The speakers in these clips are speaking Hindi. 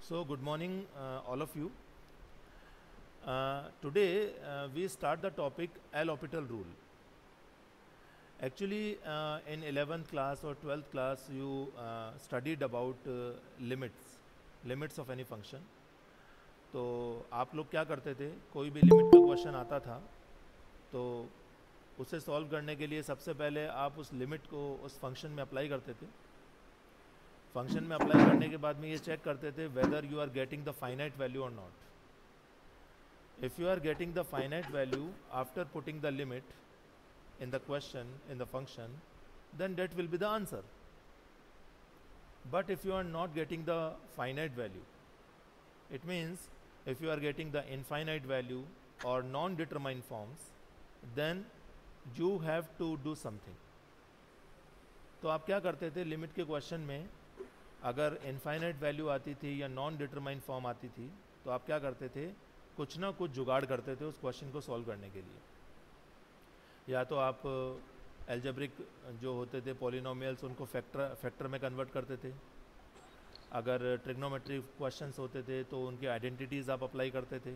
So good morning, all of you. Today we start the topic L'Hopital rule. Actually, in 11th class or 12th class, you studied about limits of any function. तो आप लोग क्या करते थे, कोई भी लिमिट का क्वेश्चन आता था तो उसे सॉल्व करने के लिए सबसे पहले आप उस लिमिट को उस फंक्शन में अप्लाई करते थे. फंक्शन में अप्लाई करने के बाद में ये चेक करते थे whether you are getting the finite value और not. If you are getting the finite value after putting the limit in the question, in the function, then that will be the answer. But if you are not getting the finite value, it means if you are getting the infinite value or non-determined forms, then you have to do something. तो आप क्या करते थे, लिमिट के क्वेश्चन में अगर इनफाइनाइट वैल्यू आती थी या नॉन डिटरमाइंड फॉर्म आती थी तो आप क्या करते थे, कुछ ना कुछ जुगाड़ करते थे उस क्वेश्चन को सॉल्व करने के लिए. या तो आप एल्जेब्रिक जो होते थे पॉलिनोमियल्स उनको फैक्टर में कन्वर्ट करते थे. अगर ट्रिग्नोमेट्री क्वेश्चंस होते थे तो उनकी आइडेंटिटीज़ आप अप्लाई करते थे.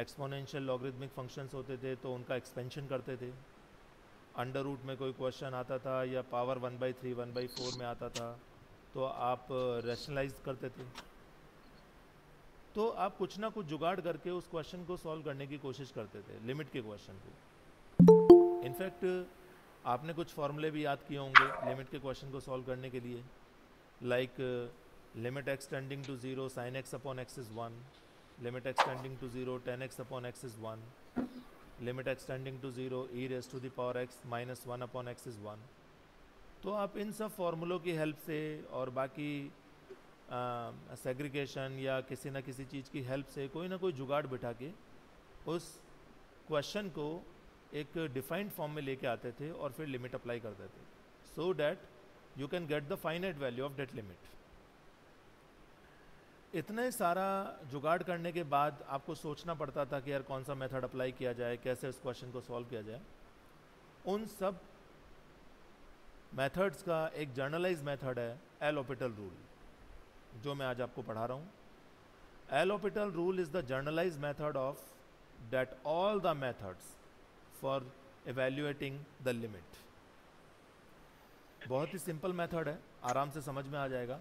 एक्सपोनेंशियल लॉगरिथमिक फंक्शंस होते थे तो उनका एक्सपेंशन करते थे. अंडर रूट में कोई क्वेश्चन आता था या पावर 1/3 1/4 में आता था तो आप रैशनलाइज करते थे. तो आप कुछ ना कुछ जुगाड़ करके उस क्वेश्चन को सॉल्व करने की कोशिश करते थे, लिमिट के क्वेश्चन को. इनफैक्ट आपने कुछ फॉर्मूले भी याद किए होंगे लिमिट के क्वेश्चन को सॉल्व करने के लिए, like limit x tending to 0 sin x upon x is 1, limit x tending to 0 tan x upon x is 1, limit x tending to 0 e raise to the power x minus 1 upon x is 1. तो आप इन सब फॉर्मूलों की हेल्प से और बाकी सेग्रीगेशन या किसी न किसी चीज़ की हेल्प से कोई ना कोई जुगाड़ बिठा के उस क्वेश्चन को एक डिफाइंड फॉर्म में लेके आते थे और फिर लिमिट अप्लाई करते थे, so that you can get the finite value of that limit. इतने सारा जुगाड़ करने के बाद आपको सोचना पड़ता था कि यार कौन सा मेथड अप्लाई किया जाए, कैसे उस क्वेश्चन को सॉल्व किया जाए. उन सब मेथड्स का एक जर्नलाइज मेथड है L'Hopital रूल, जो मैं आज आपको पढ़ा रहा हूँ. L'Hopital rule is the generalized method of that all the methods for evaluating the limit. बहुत ही सिंपल मेथड है, आराम से समझ में आ जाएगा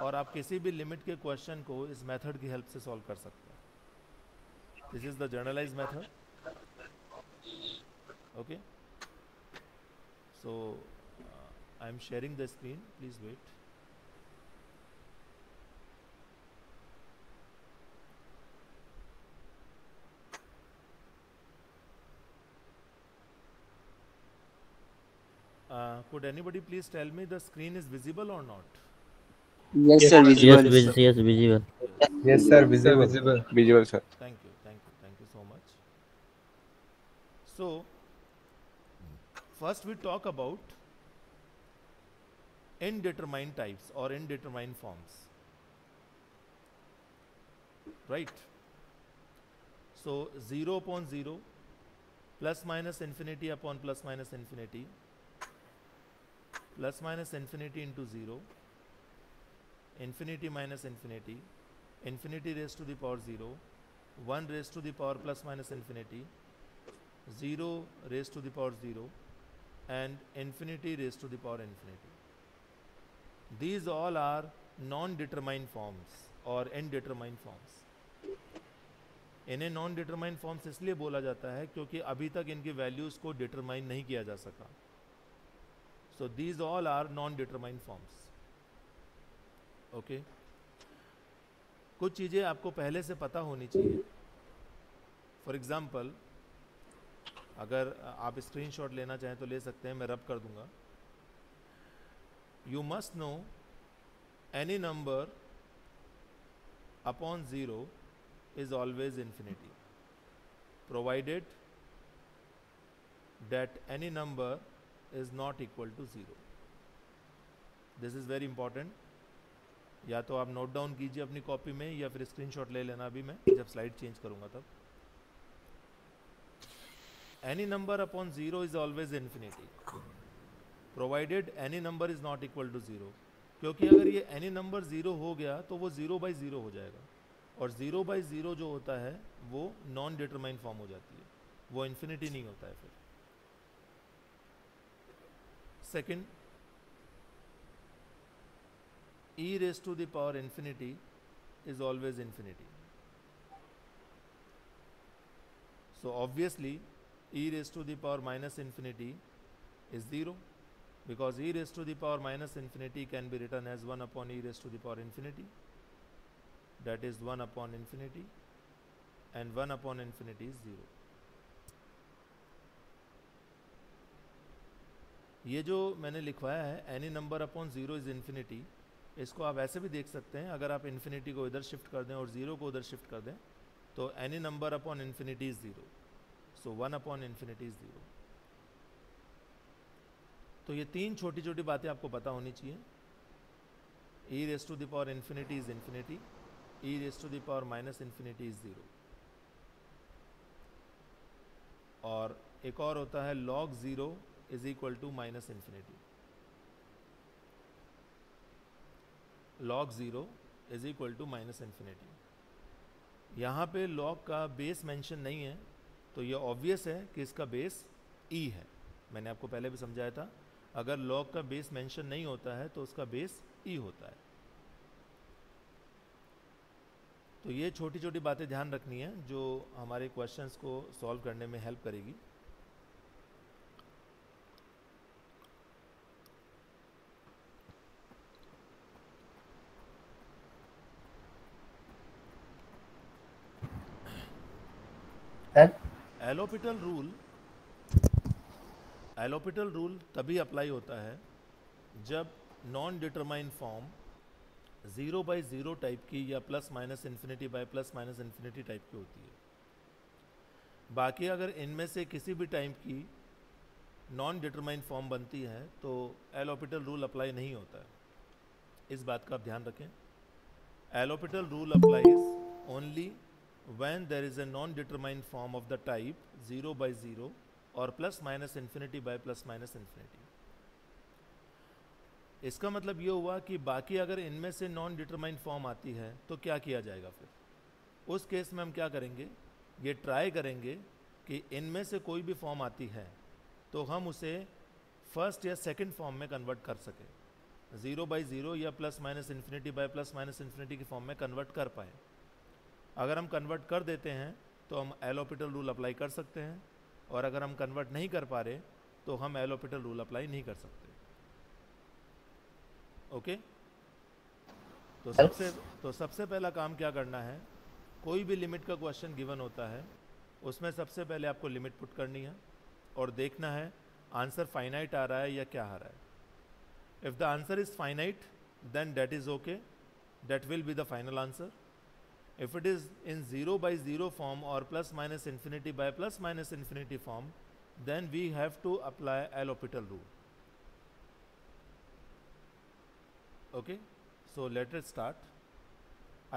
और आप किसी भी लिमिट के क्वेश्चन को इस मेथड की हेल्प से सॉल्व कर सकते हैं. This is the generalise method. Okay, so I am sharing the screen, please wait. Could anybody please tell me the screen is visible or not? Yes, sir, visible. Yes, visible. Yes, sir, visible. Visual, sir. Thank you so much. So, first we talk about indeterminate types or indeterminate forms. Right? So, 0 upon 0, plus minus infinity upon plus minus infinity, plus minus infinity into 0, infinity minus infinity, infinity raised to the power 0, 1 raised to the power plus minus infinity, 0 raised to the power 0, and infinity raised to the power infinity. These all are non-determined forms or indeterminate forms. इन्हें नॉन डिटरमाइंड फॉर्म्स इसलिए बोला जाता है क्योंकि अभी तक इनकी वैल्यूज़ को डिटरमाइन नहीं किया जा सका. So these all are non-determined forms. Okay. कुछ चीज़ें आपको पहले से पता होनी चाहिए. फॉर एग्ज़ाम्पल, अगर आप स्क्रीनशॉट लेना चाहें तो ले सकते हैं, मैं रब कर दूंगा. You must know any number upon 0 is always infinity, provided that any number is not equal to 0. This is very important. या तो आप नोट डाउन कीजिए अपनी कॉपी में या फिर स्क्रीनशॉट ले लेना अभी मैं जब स्लाइड चेंज करूंगा तब. Any number upon 0 is always infinity, provided any number is not equal to 0. क्योंकि अगर ये एनी नंबर 0 हो गया तो वो 0/0 हो जाएगा, और 0/0 जो होता है वो नॉन डिटरमाइन फॉर्म हो जाती है, वो इन्फिनिटी नहीं होता है फिर। Second, e raised to the power infinity is always infinity. So obviously e raised to the power minus infinity is 0, because e raised to the power minus infinity can be written as 1 upon e raised to the power infinity, that is 1 upon infinity, and 1 upon infinity is 0. ये जो मैंने लिखवाया है any number upon 0 is infinity, इसको आप ऐसे भी देख सकते हैं, अगर आप इन्फिनिटी को इधर शिफ्ट कर दें और 0 को उधर शिफ्ट कर दें तो any number upon infinity is 0, so 1 upon infinity is 0। तो ये तीन छोटी छोटी बातें आपको पता होनी चाहिए। e raised to the power infinity is infinity, e raised to the power minus infinity is 0, और एक और होता है log 0 is equal to minus infinity। log 0 is equal to minus infinity। यहाँ पे log का बेस मेंशन नहीं है, तो ये ऑब्वियस है कि इसका बेस e है। मैंने आपको पहले भी समझाया था, अगर log का बेस मेंशन नहीं होता है तो उसका बेस e होता है। तो ये छोटी छोटी बातें ध्यान रखनी है जो हमारे क्वेश्चंस को सॉल्व करने में हेल्प करेगी। एलोपिटल रूल तभी अप्लाई होता है जब नॉन डिटरमाइन फॉर्म 0/0 टाइप की या plus minus infinity by plus minus infinity type की होती है। बाकी अगर इनमें से किसी भी टाइप की नॉन डिटरमाइन फॉर्म बनती है तो एलोपिटल रूल अप्लाई नहीं होता है, इस बात का आप ध्यान रखें। L'Hopital rule applies only when there is a non-determined form of the type 0/0 or plus minus infinity by plus minus infinity। इसका मतलब ये हुआ कि बाकी अगर इनमें से नॉन डिटरमाइंड फॉर्म आती है तो क्या किया जाएगा फिर? उस केस में हम क्या करेंगे, ये ट्राई करेंगे कि इनमें से कोई भी फॉर्म आती है तो हम उसे फर्स्ट या सेकंड फॉर्म में कन्वर्ट कर सकें, 0/0 या plus minus infinity by plus minus infinity की फॉर्म में कन्वर्ट कर पाए। अगर हम कन्वर्ट कर देते हैं तो हम एलोपिटल रूल अप्लाई कर सकते हैं, और अगर हम कन्वर्ट नहीं कर पा रहे तो हम एलोपिटल रूल अप्लाई नहीं कर सकते। ओके, तो सबसे पहला काम क्या करना है, कोई भी लिमिट का क्वेश्चन गिवन होता है उसमें सबसे पहले आपको लिमिट पुट करनी है और देखना है आंसर फाइनाइट आ रहा है या क्या आ रहा है। If the answer is finite then that is okay, that will be the final answer. If it is in 0/0 form or plus minus infinity by plus minus infinity form, then we have to apply L'Hopital rule. Okay, so let us start.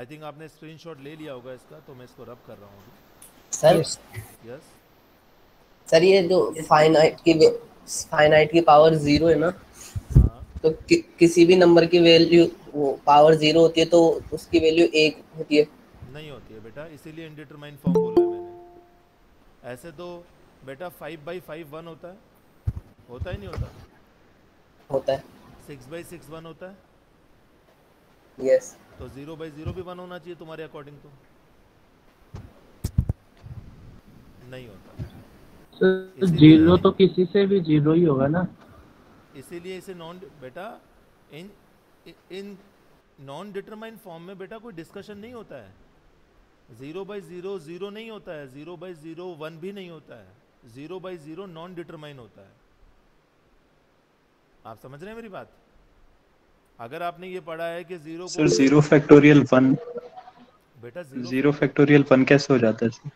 I think आपने स्क्रीनशॉट ले लिया होगा इसका, तो मैं इसको रब कर रहा हूँ सर। यस सर ये जो फाइनाइट की पावर 0 है ना, तो किसी भी नंबर की वैल्यू वो पावर 0 होती है तो उसकी वैल्यू 1 होती है? नहीं होती है बेटा, इसीलिए इनडिटरमाइंड फॉर्म बोला है मैंने। ऐसे तो बेटा 5/5 1 होता है, होता ही नहीं होता? होता है। 6/6 1 होता है। यस। तो 0/0 भी 1 होना चाहिए तुम्हारे अकॉर्डिंग, तो नहीं होता। तो 0 तो किसी से भी 0 ही होगा ना, इसीलिए इसे नॉन बेटा इन नॉन डिटरमाइंड फॉर्म में बेटा कोई डिस्कशन नहीं होता है। 0/0 0 नहीं होता है, 0/0 1 भी नहीं होता है, 0/0 नॉन डिटरमाइन होता है। आप समझ रहे हैं मेरी बात? अगर आपने ये पढ़ा है कि 0 सर 0 फैक्टोरियल 1 बेटा 0 फैक्टोरियल 1 कैसे हो जाता है सर?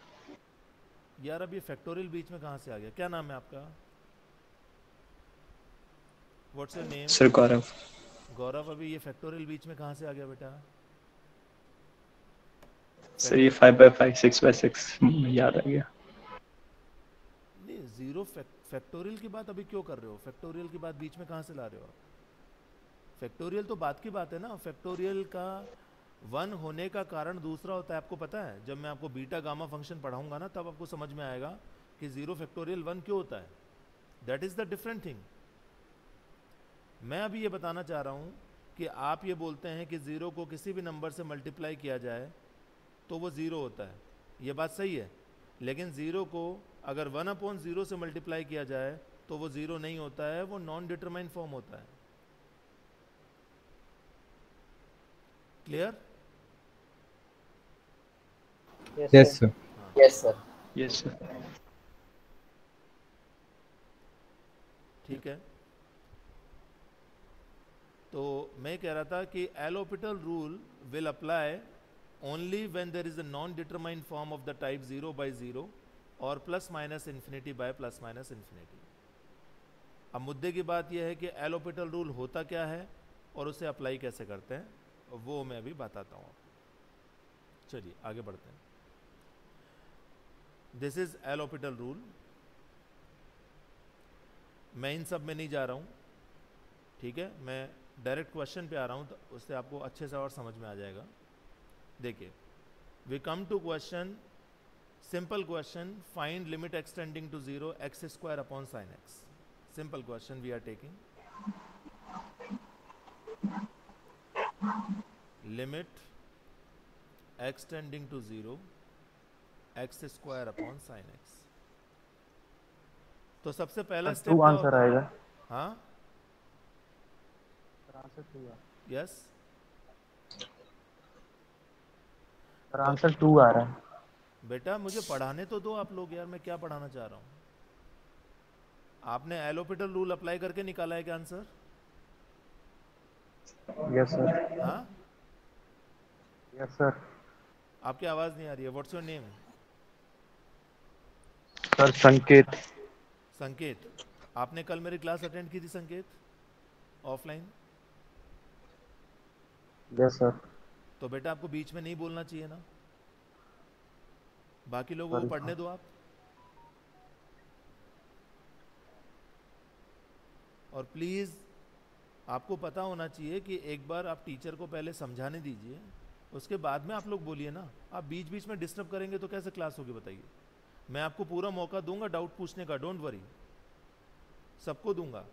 यार अब ये फैक्टोरियल बीच में कहाँ से आ गया? क्या नाम है आपका? What's your name? सर गौरव। गौरव, अभी ये फैक्टोरियल बीच में कहाँ से आ गया बेटा? सर ये 5/5 6/6 याद आ गया। नहीं, 0 फैक्टोरियल की बात अभी क्यों कर रहे हो? फैक्टोरियल की बात बीच में कहाँ से ला रहे हो आप? फैक्टोरियल तो बात की बात है ना, फैक्टोरियल का 1 होने का कारण दूसरा होता है, आपको पता है। जब मैं आपको बीटा गामा फंक्शन पढ़ाऊंगा ना, तब आपको समझ में आएगा कि 0 फैक्टोरियल 1 क्यों होता है। That is the different thing. मैं अभी ये बताना चाह रहा हूँ कि आप ये बोलते हैं कि 0 को किसी भी नंबर से मल्टीप्लाई किया जाए तो वो 0 होता है, ये बात सही है। लेकिन 0 को अगर 1/0 से मल्टीप्लाई किया जाए तो वो 0 नहीं होता है, वो नॉन डिटरमाइन फॉर्म होता है। Clear? Yes sir. Yes sir. Yes sir. ठीक है, तो मैं कह रहा था कि L orbital rule will apply only when there is a non determined form of the type 0/0 और plus minus infinity by plus minus infinity. अब मुद्दे की बात यह है कि एल ऑर्बिटल रूल होता क्या है और उसे अप्लाई कैसे करते हैं, वो मैं अभी बताता हूँ। चलिए आगे बढ़ते हैं। This is L orbital rule. मैं इन सब में नहीं जा रहा हूँ, ठीक है, मैं डायरेक्ट क्वेश्चन पे आ रहा हूँ, तो उससे आपको अच्छे से और समझ में आ जाएगा। देखिए, we come to question, simple question, find limit x tending to 0 x² upon sin x। Simple question we are taking. Limit x tending to 0 x² upon sin x। तो सबसे पहला स्टेप क्या आंसर होता है? आएगा। हाँ, यस, आंसर 2 आ रहा है। बेटा मुझे पढ़ाने तो दो आप लोग यार, मैं क्या पढ़ाना चाह रहा हूँ। आपने एल ऑर्बिटल रूल अप्लाई करके निकाला है क्या आंसर? Yes sir. हाँ, यस सर। आपकी आवाज़ नहीं आ रही है। What's your name? सर संकेत। संकेत। आपने कल मेरी क्लास अटेंड की थी संकेत, ऑफलाइन? Yes sir. तो बेटा आपको बीच में नहीं बोलना चाहिए ना, बाकी लोगों को पढ़ने दो आप। और प्लीज़ आपको पता होना चाहिए कि एक बार आप टीचर को पहले समझाने दीजिए, उसके बाद में आप लोग बोलिए ना। आप बीच बीच में डिस्टर्ब करेंगे तो कैसे क्लास होगी बताइए। मैं आपको पूरा मौका दूंगा डाउट पूछने का, डोंट वरी, सबको दूंगा,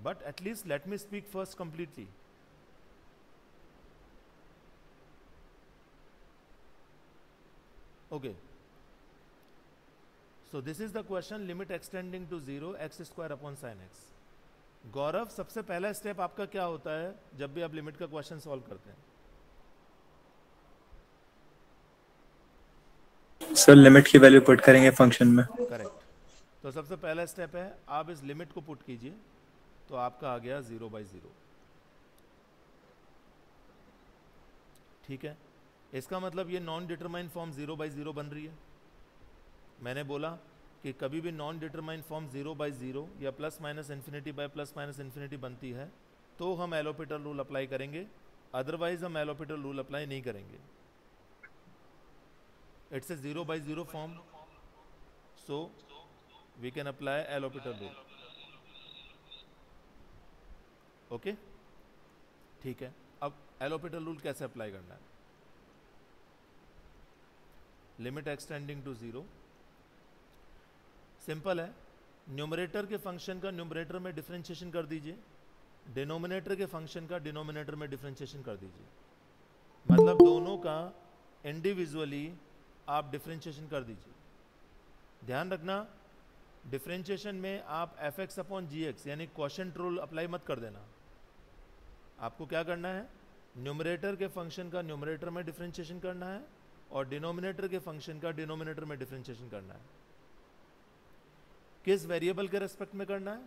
but at least let me speak first completely. Okay, so this is the question, limit extending to 0 x² upon sin x। गौरव, सबसे पहला स्टेप आपका क्या होता है जब भी आप लिमिट का क्वेश्चन सॉल्व करते हैं? सर लिमिट की वैल्यू पुट करेंगे फंक्शन में। करेक्ट। तो सबसे पहला स्टेप है, आप इस लिमिट को पुट कीजिए, तो आपका आ गया 0/0। ठीक है, इसका मतलब ये नॉन डिटरमाइन फॉर्म 0/0 बन रही है। मैंने बोला कि कभी भी नॉन डिटरमाइन फॉर्म 0/0 या plus minus infinity by plus minus infinity बनती है तो हम एल ऑर्बिटल रूल अप्लाई करेंगे, अदरवाइज हम एल ऑर्बिटल रूल अप्लाई नहीं करेंगे। It's a 0/0 form, so we can apply L orbital rule. Okay, ठीक है। अब एल ऑर्बिटल रूल कैसे अप्लाई करना है? लिमिट एक्सटेंडिंग टू 0, सिंपल है। न्यूमरेटर के फंक्शन का न्यूमरेटर में डिफरेंशिएशन कर दीजिए, डिनोमिनेटर के फंक्शन का डिनोमिनेटर में डिफरेंशिएशन कर दीजिए। मतलब दोनों का इंडिविजुअली आप डिफरेंशिएशन कर दीजिए। ध्यान रखना, डिफरेंशिएशन में आप fx अपॉन gx यानी क्वोशिएंट रूल अप्लाई मत कर देना। आपको क्या करना है, न्यूमरेटर के फंक्शन का न्यूमरेटर में डिफरेंशिएशन करना है और डिनोमिनेटर के फंक्शन का डिनोमिनेटर में डिफरेंशिएशन करना है। किस वेरिएबल के रेस्पेक्ट में करना है?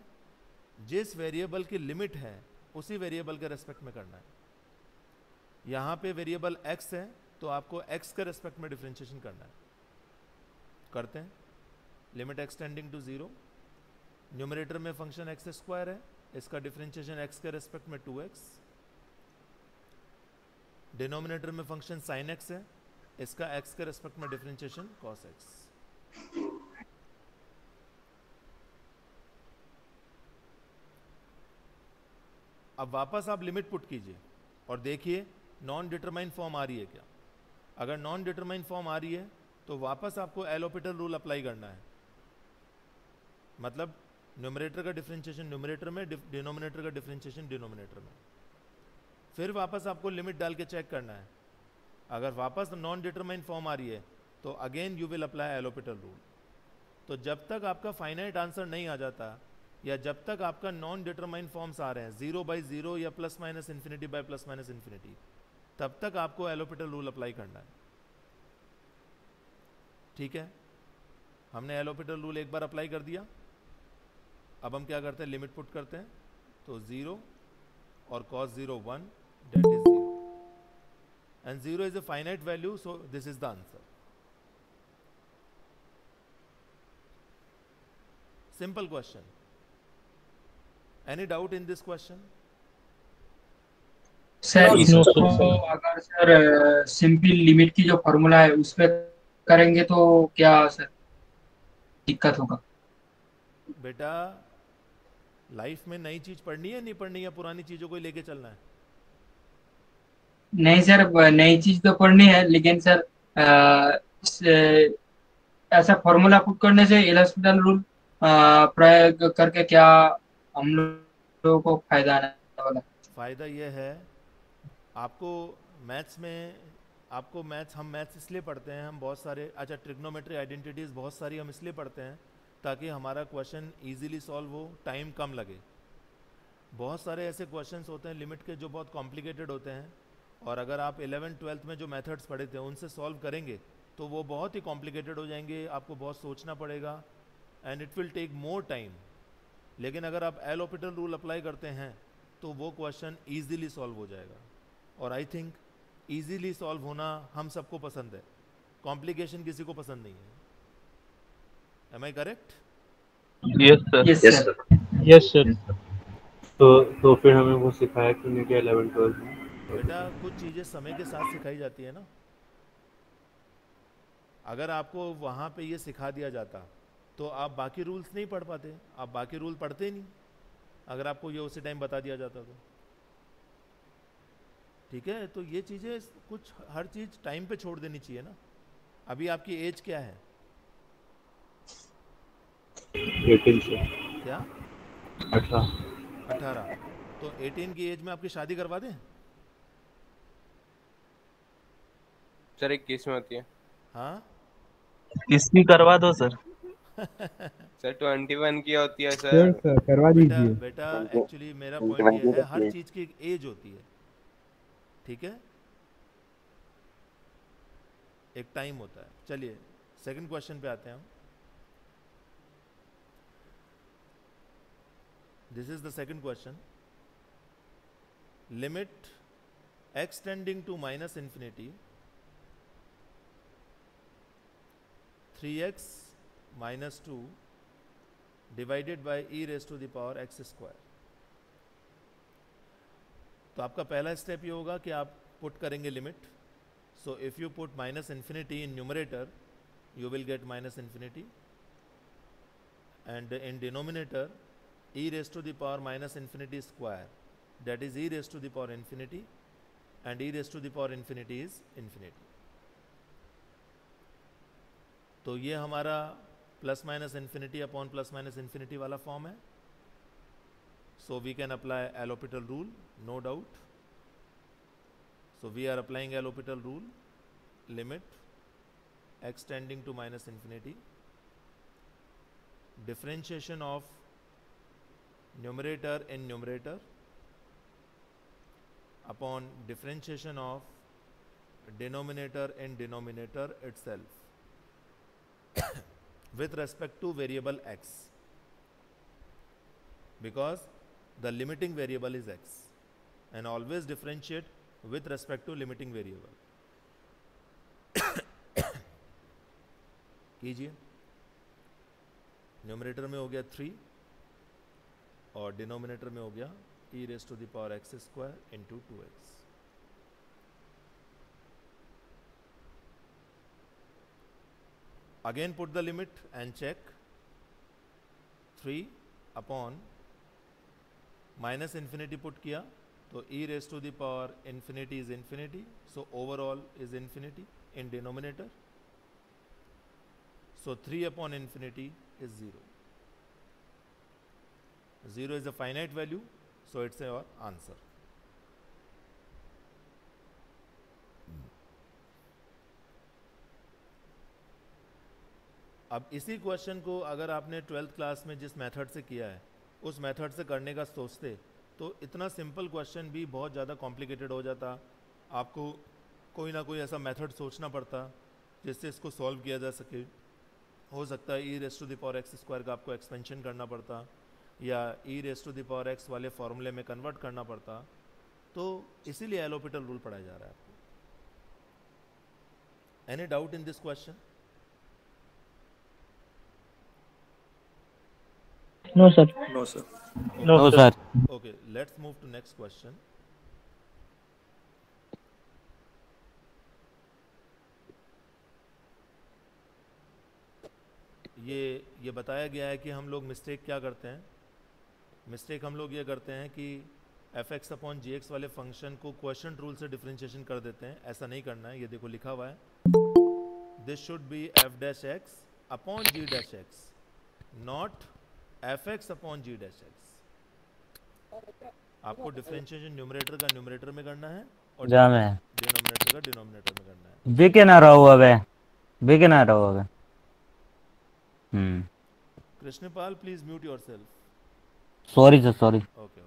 जिस वेरिएबल की लिमिट है उसी वेरिएबल के रेस्पेक्ट में करना है। यहां पे वेरिएबल x है तो आपको x के रेस्पेक्ट में डिफरेंशिएशन करना है। करते हैं। लिमिट एक्सटेंडिंग टू 0, न्यूमरेटर में फंक्शन x² है, इसका डिफरेंशिएशन x के रेस्पेक्ट में 2x, डिनोमिनेटर में फंक्शन sin x है, इसका x के रेस्पेक्ट में डिफरेंशिएशन cos x। अब वापस आप लिमिट पुट कीजिए और देखिए नॉन डिटरमाइन फॉर्म आ रही है क्या। अगर नॉन डिटरमाइन फॉर्म आ रही है तो वापस आपको एल हॉस्पिटल रूल अप्लाई करना है, मतलब न्यूमरेटर का डिफरेंशिएशन न्यूमरेटर में, डिनोमिनेटर का डिफरेंशिएशन डिनोमिनेटर में। फिर वापस आपको लिमिट डाल के चेक करना है। अगर वापस नॉन डिटरमाइन फॉर्म आ रही है तो again you will apply L hospital rule. तो जब तक आपका फाइनाइट आंसर नहीं आ जाता या जब तक आपका नॉन डिटरमाइन फॉर्म्स आ रहे हैं 0/0 या plus minus infinity by plus minus infinity, तब तक आपको एल हॉस्पिटल रूल अप्लाई करना है। ठीक है, हमने एल हॉस्पिटल रूल एक बार अप्लाई कर दिया। अब हम क्या करते हैं, लिमिट पुट करते हैं। तो 0 और cos 0 1, that is 0 and 0 is a finite value, so this is the answer. Simple question. Any doubt in this question? Sir No, इसको sir. अगर सर सिंपल लिमिट की जो फॉर्मूला है उस पर करेंगे तो क्या सर दिक्कत होगा? बेटा लाइफ में नई चीज पढ़नी है नहीं पढ़नी है, पुरानी चीजों को ही लेके चलना है। नहीं सर, नई चीज तो पढ़नी है, लेकिन सर ऐसा फॉर्मूला पुट करने से एल हॉस्पिटल रूल प्रयोग करके क्या हम लोगों को फायदा आने वाला? फायदा यह है आपको मैथ्स में, आपको मैथ्स, हम मैथ्स इसलिए पढ़ते हैं, हम बहुत सारे, अच्छा ट्रिग्नोमेट्री आइडेंटिटीज़ बहुत सारी हम इसलिए पढ़ते हैं ताकि हमारा क्वेश्चन इजीली सॉल्व हो, टाइम कम लगे। बहुत सारे ऐसे क्वेश्चंस होते हैं लिमिट के जो बहुत कॉम्प्लिकेटेड होते हैं, और अगर आप 11th-12th में जो मेथड्स पढ़े थे उनसे सॉल्व करेंगे तो वो बहुत ही कॉम्प्लिकेटेड हो जाएंगे, आपको बहुत सोचना पड़ेगा and it will take more time. लेकिन अगर आप एल हॉस्पिटल रूल अप्लाई करते हैं तो वो क्वेश्चन ईजीली सॉल्व हो जाएगा। और आई थिंक ईजीली सॉल्व होना हम सबको पसंद है, कॉम्प्लिकेशन किसी को पसंद नहीं है। Am I correct? Yes sir. Yes sir. Yes, sir. तो फिर हमें वो सिखाया कि नहीं कि 11-12 में? बेटा कुछ चीज़ें समय के साथ सिखाई जाती है ना। अगर आपको वहाँ पे ये सिखा दिया जाता तो आप बाकी रूल्स नहीं पढ़ पाते, आप बाकी रूल पढ़ते ही नहीं अगर आपको ये उसी टाइम बता दिया जाता तो। ठीक है, तो ये चीज़ें कुछ, हर चीज़ टाइम पे छोड़ देनी चाहिए ना। अभी आपकी एज क्या है? 18 से क्या? 18। तो 18 की एज में आपकी शादी करवा दें? सर एक केस में होती है हाँ इसकी करवा दो सर। सर, 21 की होती है Sure, सर। sir. करवा बेटा दीजिए. बेटा एक्चुअली मेरा पॉइंट ये है, हर चीज़ की एक एज होती है। ठीक है, एक टाइम होता है। चलिए सेकंड क्वेश्चन पे आते हैं हम। This is the second question. Limit x tending to minus infinity 3x minus 2 divided by e raised to the power x square। तो आपका पहला स्टेप ये होगा कि आप पुट करेंगे limit. So if you put minus infinity in numerator you will get minus infinity, and in denominator e raised to the power minus infinity square, that is e raised to the power infinity, and e raised to the power infinity is infinity। तो ये हमारा plus minus infinity upon plus minus infinity वाला फॉर्म है। So we can apply L hospital rule, no doubt. So we are applying L hospital rule. Limit x tending to minus infinity, differentiation of numerator in numerator upon differentiation of denominator in denominator itself with respect to variable x, because the limiting variable is x, and always differentiate with respect to limiting variable। कीजिए, न्यूमरेटर में हो गया 3 और डिनोमिनेटर में हो गया e raised to the power x square into 2x। Again put the limit and check 3 upon minus infinity put किया तो e raise to the power infinity is infinity, so overall is infinity in denominator, so 3 upon infinity is 0. 0 is a finite value, so it's our answer. अब इसी क्वेश्चन को अगर आपने 12th क्लास में जिस मेथड से किया है उस मेथड से करने का सोचते तो इतना सिंपल क्वेश्चन भी बहुत ज़्यादा कॉम्प्लिकेटेड हो जाता, आपको कोई ना कोई ऐसा मेथड सोचना पड़ता जिससे इसको सॉल्व किया जा सके। हो सकता है e raise to the power x square का आपको एक्सपेंशन करना पड़ता या e raise to the power x वाले फॉर्मूले में कन्वर्ट करना पड़ता, तो इसीलिए एलोपिटल रूल पढ़ाया जा रहा है आपको। Any doubt in this question? No, sir. No sir. No, sir. Okay, let's move to next question. ये बताया गया है कि हम लोग मिस्टेक क्या करते हैं। मिस्टेक हम लोग ये करते हैं कि एफ एक्स अपॉन जी एक्स वाले फंक्शन को क्वेश्चन रूल से डिफरेंशिएशन कर देते हैं। ऐसा नहीं करना है। ये देखो लिखा हुआ है, this should be f dash x upon g dash x, not f x upon g dash x. आपको डिफरेंशिएशन न्यूमरेटर का न्यूमरेटर में करना है और डिनोमिनेटर का डिनोमिनेटर में करना है। Krishnapal, please mute yourself. Sorry sir, sorry. Okay.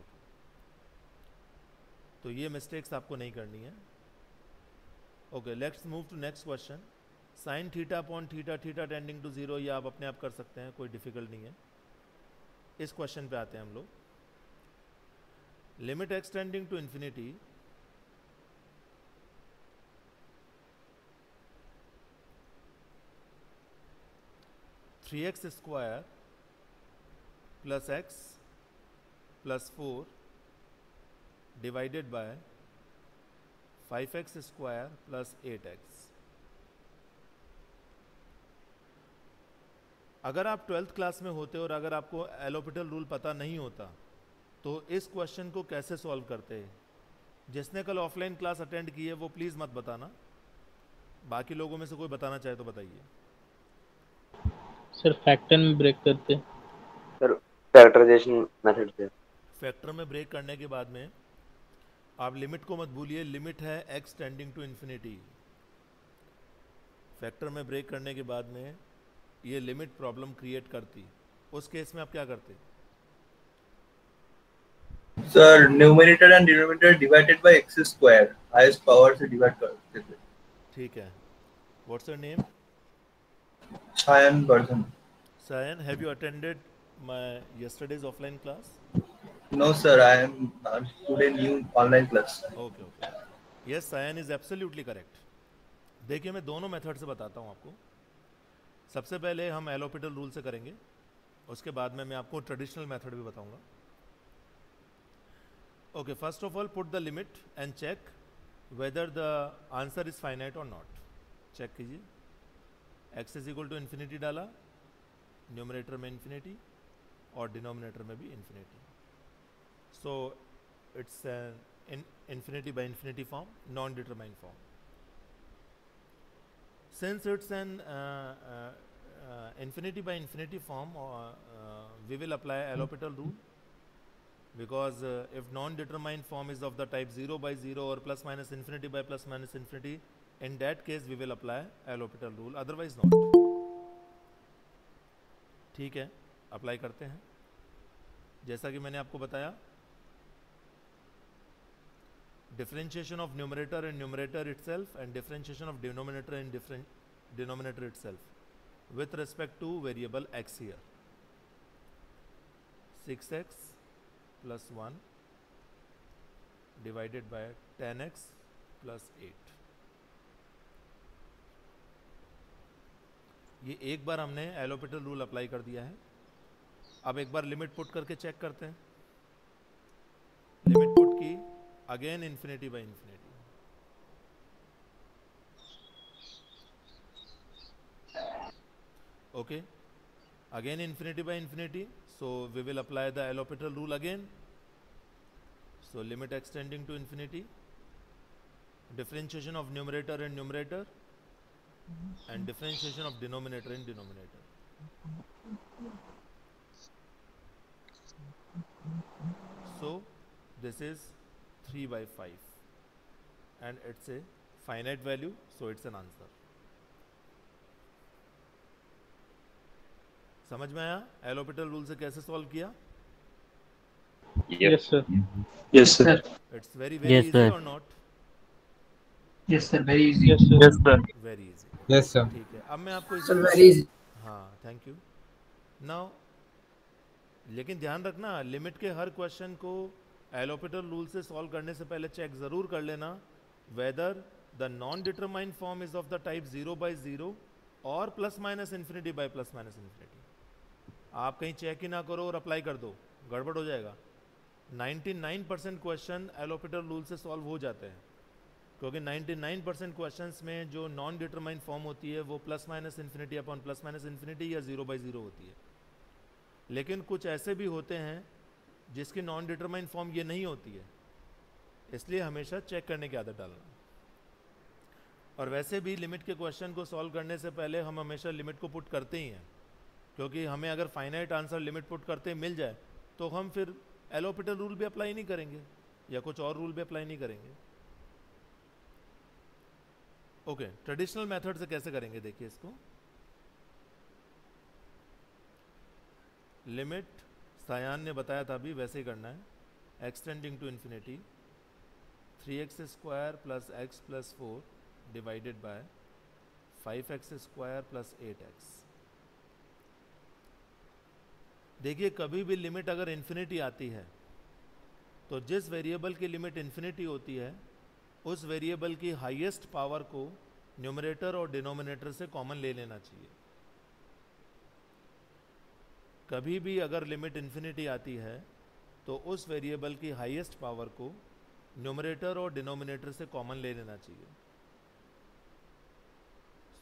तो ये मिस्टेक्स आपको नहीं करनी है। Okay, let's move to next question. Sine theta upon theta, theta tending to 0, ये आप अपने आप कर सकते हैं, कोई डिफिकल्ट नहीं है। इस क्वेश्चन पे आते हैं हम लोग। Limit x tending to infinity, three x square plus x plus 4 divided by 5x square plus 8x। अगर आप 12th क्लास में होते और अगर आपको एलोपिटल रूल पता नहीं होता तो इस क्वेश्चन को कैसे सॉल्व करते हैं? जिसने कल ऑफलाइन क्लास अटेंड की है वो प्लीज़ मत बताना, बाकी लोगों में से कोई बताना चाहे तो बताइए। सर फैक्टर में ब्रेक करते। सर फैक्टराइजेशन मेथड से। फैक्टर में ब्रेक करने के बाद में आप लिमिट को मत भूलिए, लिमिट है x tending to infinity. Factor में ब्रेक करने के बाद में ये लिमिट प्रॉब्लम क्रिएट करती। उस केस में आप क्या करते? Sir numerator and denominator divided by x square, highest power से डिवाइड करते थे। ठीक है। What's your name? Sayan Bardhan. Sayan, have you attended my yesterday's offline class? No sir, I am today new online class. Okay. Yes, Sayan is absolutely correct. देखिए मैं दोनों मेथड से बताता हूँ आपको। सबसे पहले हम एलोपिटल रूल से करेंगे, उसके बाद में मैं आपको ट्रेडिशनल मेथड भी बताऊंगा। Okay, first of all put the limit and check whether the answer is finite और नॉट। चेक कीजिए। x is equal to infinity डाला, न्यूमरेटर में इन्फिनिटी और डिनोमिनेटर में भी infinity, so it's an infinity by infinity form, non determined form. Since it's an infinity by infinity form, we will apply L'Hopital rule, because if non-determined form is of the type 0 by 0 or plus minus infinity by plus minus infinity, in that case we will apply L'Hopital rule, otherwise not. ठीक है, अप्लाई करते हैं। जैसा कि मैंने आपको बताया, differentiation of numerator in numerator itself and differentiation of denominator in denominator itself with respect to variable x here. 6x plus 1 divided by 10x plus 8. ये एक बार हमने L'Hopital रूल अप्लाई कर दिया है। अब एक बार लिमिट पुट करके चेक करते हैं। लिमिट पुट की, again infinity by infinity, okay, again infinity by infinity, so we will apply the L'Hopital rule again, So limit extending to infinity, differentiation of numerator and numerator, and differentiation of denominator and denominator. So this is 3 by 5 and it's a finite value, so it's an answer. समझ में आया एल ऑर्बिटल रूल से कैसे सॉल्व किया? Yes, sir. Yes, sir. It's very Yes, easy sir. or not? Yes, sir. Very easy. Yes, sir. Yes, sir. Very easy. Yes, sir. ठीक है, अब मैं आपको Sir, very easy. हाँ थैंक यू. नाउ लेकिन ध्यान रखना, लिमिट के हर क्वेश्चन को एल ऑर्बिटल रूल से सॉल्व करने से पहले चेक ज़रूर कर लेना whether the non determined form is of the type 0 by 0 और plus minus infinity by plus minus infinity. आप कहीं चेक ही ना करो और अप्लाई कर दो, गड़बड़ हो जाएगा. 99% क्वेश्चन एल ऑर्बिटल रूल से सॉल्व हो जाते हैं, क्योंकि 99% क्वेश्चंस में जो नॉन डिटरमाइंड फॉर्म होती है वो plus minus infinity upon plus minus infinity या 0 by 0 होती है. लेकिन कुछ ऐसे भी होते हैं जिसकी नॉन डिटरमाइंड फॉर्म ये नहीं होती है, इसलिए हमेशा चेक करने की आदत डालना. और वैसे भी लिमिट के क्वेश्चन को सॉल्व करने से पहले हम हमेशा लिमिट को पुट करते ही हैं, क्योंकि हमें अगर फाइनाइट आंसर लिमिट पुट करते मिल जाए तो हम फिर एल ऑर्बिटल रूल भी अप्लाई नहीं करेंगे या कुछ और रूल भी अप्लाई नहीं करेंगे. ओके, ट्रेडिशनल मेथड से कैसे करेंगे देखिए इसको. लिमिट सायान ने बताया था अभी, वैसे ही करना है. X tending to infinity 3x² plus x plus 4 divided by 5x² plus 8x. देखिए कभी भी लिमिट अगर इन्फिनिटी आती है तो जिस वेरिएबल की लिमिट इन्फिनिटी होती है उस वेरिएबल की हाईएस्ट पावर को न्यूमरेटर और डिनोमिनेटर से कॉमन ले लेना चाहिए. कभी भी अगर लिमिट इन्फिनिटी आती है तो उस वेरिएबल की हाईएस्ट पावर को न्यूमरेटर और डिनोमिनेटर से कॉमन ले लेना चाहिए.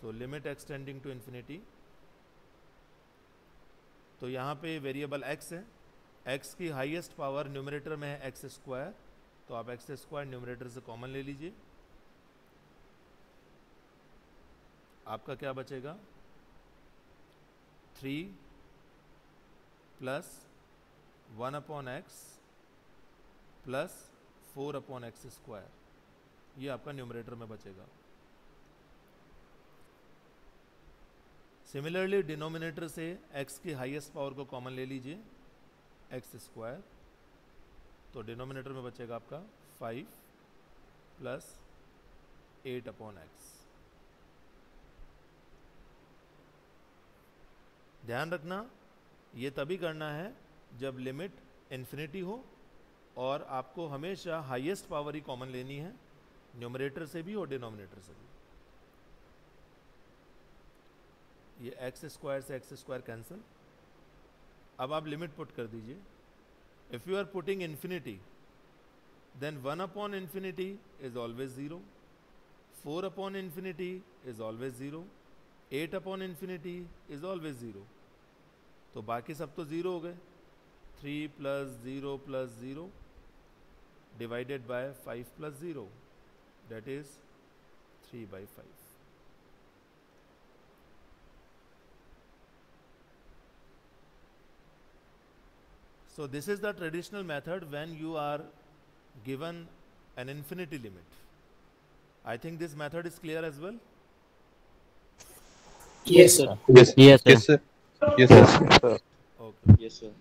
So limit x tending to infinity, तो यहाँ पे वेरिएबल x है, x की हाईएस्ट पावर न्यूमरेटर में है x², तो आप x² न्यूमरेटर से कॉमन ले लीजिए. आपका क्या बचेगा? 3 प्लस 1/x प्लस 4/x², ये आपका न्यूमरेटर में बचेगा. सिमिलरली डिनोमिनेटर से x की हाईएस्ट पावर को कॉमन ले लीजिए, x², तो डिनोमिनेटर में बचेगा आपका 5 प्लस 8/x. ध्यान रखना ये तभी करना है जब लिमिट इन्फिनिटी हो और आपको हमेशा हाईएस्ट पावर ही कॉमन लेनी है, न्यूमरेटर से भी और डिनोमिनेटर से भी. ये x² से x² कैंसिल. अब आप लिमिट पुट कर दीजिए. If you are putting infinity then 1/infinity is always 0, 4/infinity is always 0, 8/infinity is always 0. तो बाकी सब तो 0 हो गए. 3 plus 0 plus 0 divided by 5 plus 0, that is 3 by 5. So this is the traditional method when you are given an infinity limit. I think this method is clear as well. Yes, sir. Yes, sir. Yes, sir. Yes, sir. Okay. Yes, sir.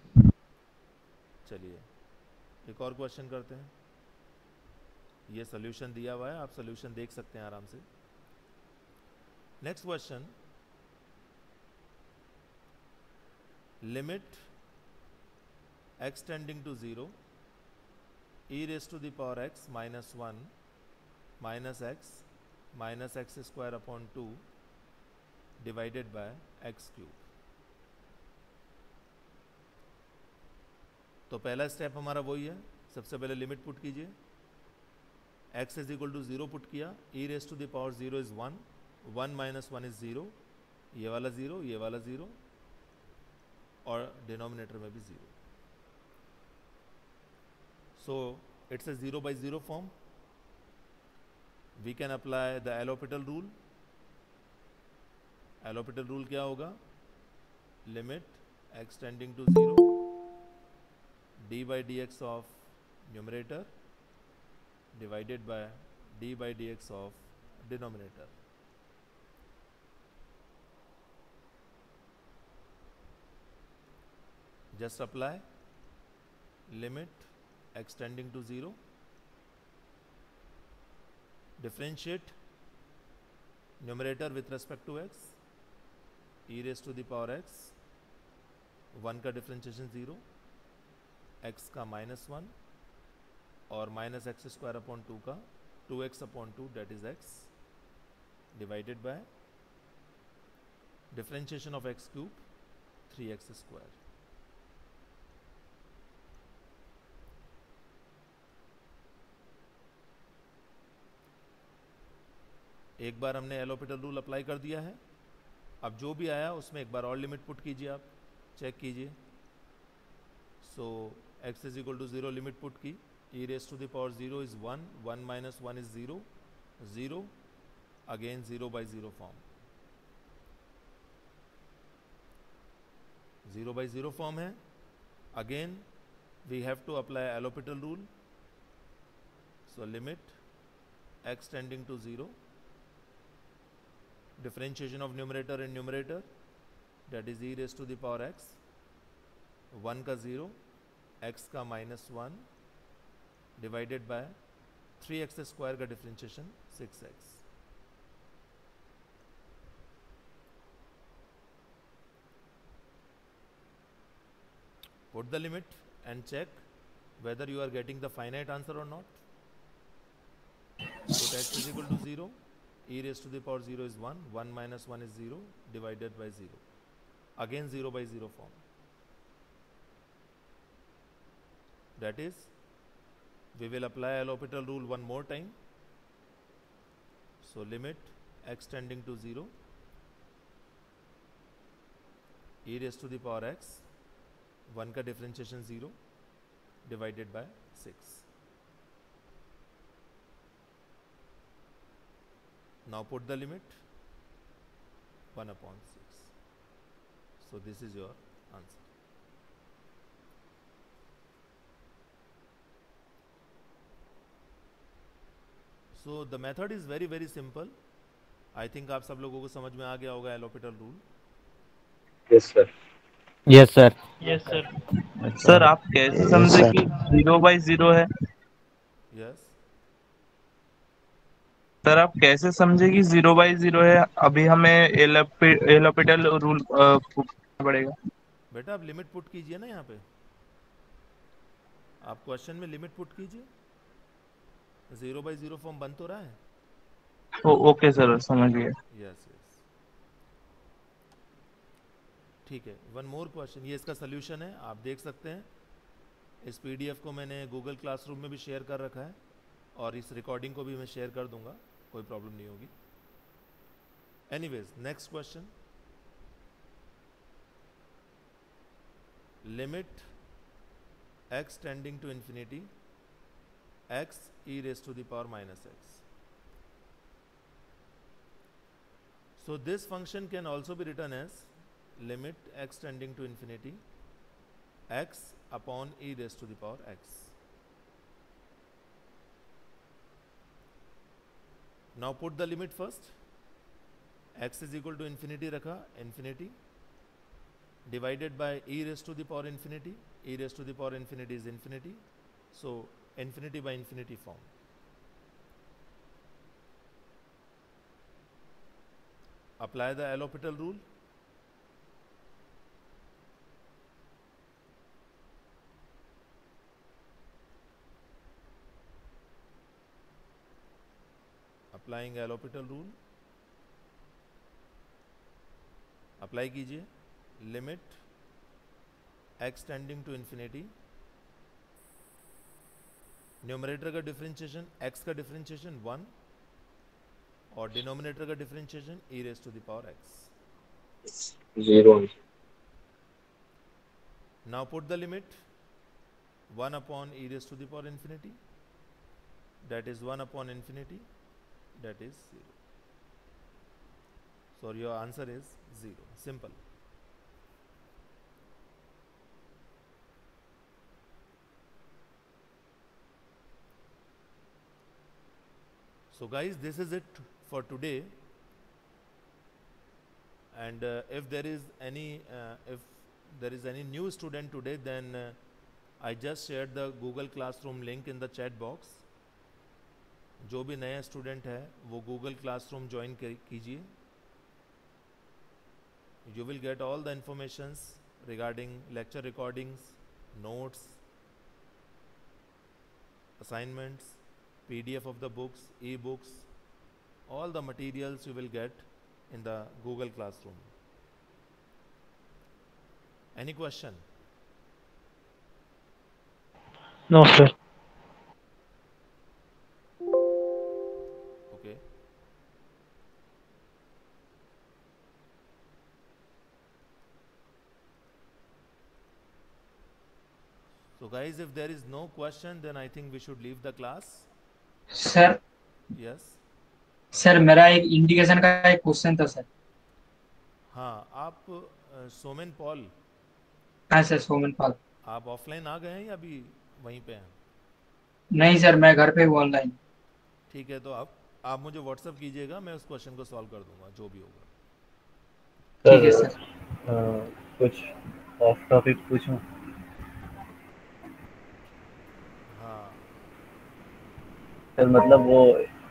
चलिए एक और क्वेश्चन करते हैं. ये सोल्यूशन दिया हुआ है, आप सोल्यूशन देख सकते हैं आराम से. Next question, limit x tending to 0 e raised to the power x minus 1 minus x² upon 2 divided by x cube. तो पहला स्टेप हमारा वही है. सबसे पहले लिमिट पुट कीजिए. x is equal to 0 put किया, e raise to the power 0 is 1, 1 minus 1 is 0, ये वाला 0, ये वाला 0 और डिनोमिनेटर में भी 0. सो it's a 0 by 0 form. We can apply the L'Hopital rule. L'Hopital rule क्या होगा? Limit x tending to 0 d by dx of numerator divided by d by dx of denominator. Just apply limit x tending to 0, differentiate numerator with respect to x, e raised to the power x, 1 का differentiation 0, x का -1 और minus x square upon 2 का 2x upon 2 that is x divided by differentiation of x cube 3x square. एक बार हमने L'Hopital रूल अप्लाई कर दिया है. अब जो भी आया उसमें एक बार और लिमिट पुट कीजिए, आप चेक कीजिए. So x is equal to 0 limit put की, e raise to the power 0 is 1, 1 minus 1 is 0, 0 again 0 by 0 form. 0 by 0 form है. Again we have to apply L'Hopital rule. So limit x tending to 0, differentiation of numerator and numerator that is e raised to the power x, 1 का 0, x का -1 divided by 3x square का differentiation 6x. Put the limit and check whether you are getting the finite answer or not. Put x is equal to 0, e raised to the power 0 is 1, 1 minus 1 is 0 divided by 0. Again 0 by 0 form. That is, we will apply L'Hopital rule one more time. So limit x tending to 0, e raised to the power x, 1 का differentiation 0 divided by 6. Now put the limit 1 upon 6. So this is your answer. So the method is very very simple. I think आप सब लोगों को समझ में आ गया होगा L'Hopital rule. Yes sir. Yes sir. Yes sir. Sir आप कैसे समझे कि 0 by 0 है? Yes. सर आप कैसे समझे कि 0 by 0 है? अभी हमें L'Hopital रूल करना पड़ेगा. बेटा आप लिमिट पुट कीजिए ना, यहाँ पे आप क्वेश्चन में लिमिट पुट कीजिए. 0 by 0 फॉर्म बन तो रहा है. ओके सर, समझ गए. यस यस, ठीक है. वन मोर क्वेश्चन, ये इसका सोल्यूशन है, आप देख सकते हैं. इस पीडीएफ को मैंने गूगल क्लासरूम में भी शेयर कर रखा है और इस रिकॉर्डिंग को भी मैं शेयर कर दूंगा, कोई प्रॉब्लम नहीं होगी. Anyways, next question. Limit x tending to infinity x e raised to the power minus x. So this function can also be written as limit x tending to infinity x upon e raised to the power x. Now put the limit first. X is equal to infinity रखा, infinity divided by e raised to the power infinity. E raised to the power infinity is infinity, so infinity by infinity form. Apply the L'Hopital rule. Applying L'Hopital rule. Apply कीजिए. Limit x tending to infinity. Numerator का डिफरेंशिएशन x का डिफरेंशिएशन 1 और डिनोमिनेटर का differentiation e raised to the power x. 0. Now put the limit 1 upon e raised to the power infinity that is 1 upon infinity, that is 0. So your answer is 0. Simple. So guys, this is it for today. And if there is any new student today, then I just shared the Google Classroom link in the chat box. जो भी नया स्टूडेंट है वो Google Classroom ज्वाइन कीजिए. You will get all the informations regarding lecture recordings, notes, assignments, PDF of the books, e-books, all the materials you will get in the Google Classroom. Any question? No, sir. Okay. So guys, if there is no question, then I think we should leave the class. Sir Yes. Sir मेरा एक इंडिकेशन का एक क्वेश्चन था सर. हाँ, आप सोमेन पॉल, हाँ सर, सोमन पाल. आप ऑफलाइन आ गए हैं या अभी वहीं पे हैं? नहीं सर, मैं घर पे हूँ ऑनलाइन. ठीक है, तो आप मुझे व्हाट्सअप कीजिएगा, मैं उस क्वेश्चन को सॉल्व कर दूंगा जो भी होगा. ठीक है सर. कुछ ऑफ टॉपिक पूछूं? हाँ, सर मतलब वो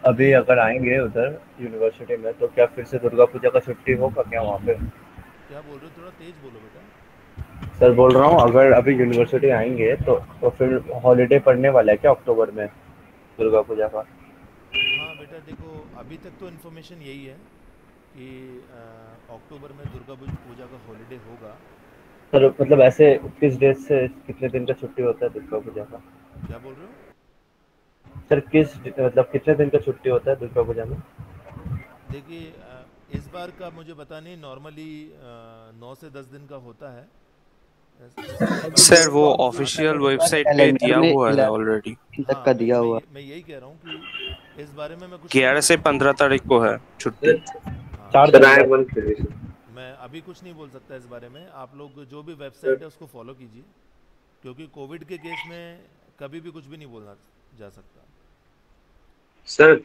अभी अगर आएंगे उधर यूनिवर्सिटी में तो क्या फिर से दुर्गा पूजा का छुट्टी होगा क्या वहाँ पे? क्या बोल रहे हो? थोड़ा तेज बोलो बेटा. सर बोल रहा हूँ अगर अभी यूनिवर्सिटी आएंगे तो फिर हॉलीडे पड़ने वाला है क्या अक्टूबर में दुर्गा पूजा का? हाँ बेटा, देखो अभी तक तो इन्फॉर्मेशन यही है कि अक्टूबर में दुर्गा पूजा का हॉलीडे होगा. सर मतलब ऐसे किस डेट से कितने दिन का छुट्टी होता है दुर्गा पूजा का? क्या बोल रहे हो? सर मतलब कितने दिन का छुट्टी होता है दुर्गा पूजा में? देखिए, इस बार का मुझे पता नहीं, नॉर्मली 9 से 10 दिन का होता है. सर वो ऑफिशियल वेबसाइट पे दिया हुआ है ऑलरेडी. तक का दिया हुआ. मैं यही कह रहा हूँ कि इस बारे में मैं कुछ 11 से 15 तारीख को है छुट्टी. 4 दिन. मैं अभी कुछ नहीं बोल सकता इस बारे में. आप लोग जो भी वेबसाइट है उसको फॉलो कीजिए, क्योंकि कोविड के केस में कभी भी कुछ भी नहीं बोलना जा सकता. Sir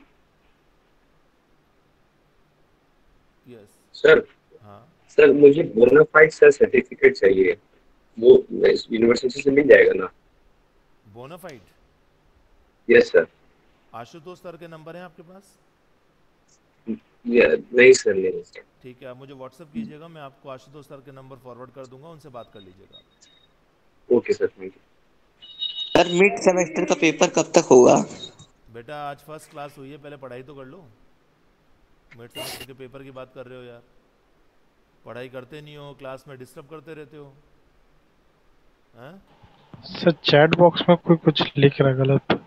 yes sir. हाँ सर मुझे बोनाफाइड सर सर्टिफिकेट चाहिए, वो यूनिवर्सिटी से मिल जाएगा ना? Bonafide? Yes sir. Ashutosh sir के नंबर हैं आपके पास? नहीं सर, नहीं सर. ठीक है, आप मुझे व्हाट्सएप कीजिएगा, मैं आपको आशुतोष सर के नंबर फॉरवर्ड कर दूंगा, उनसे बात कर लीजिएगा. Okay sir, thank you. Sir mid semester का पेपर कब तक होगा? बेटा आज फर्स्ट क्लास हुई है, पहले पढ़ाई तो कर लो. मिड सेमेस्टर के पेपर की बात कर रहे हो यार. पढ़ाई करते नहीं हो, क्लास में डिस्टर्ब करते रहते हो. हैं? सर चैट बॉक्स में कोई कुछ लिख रहा है गलत.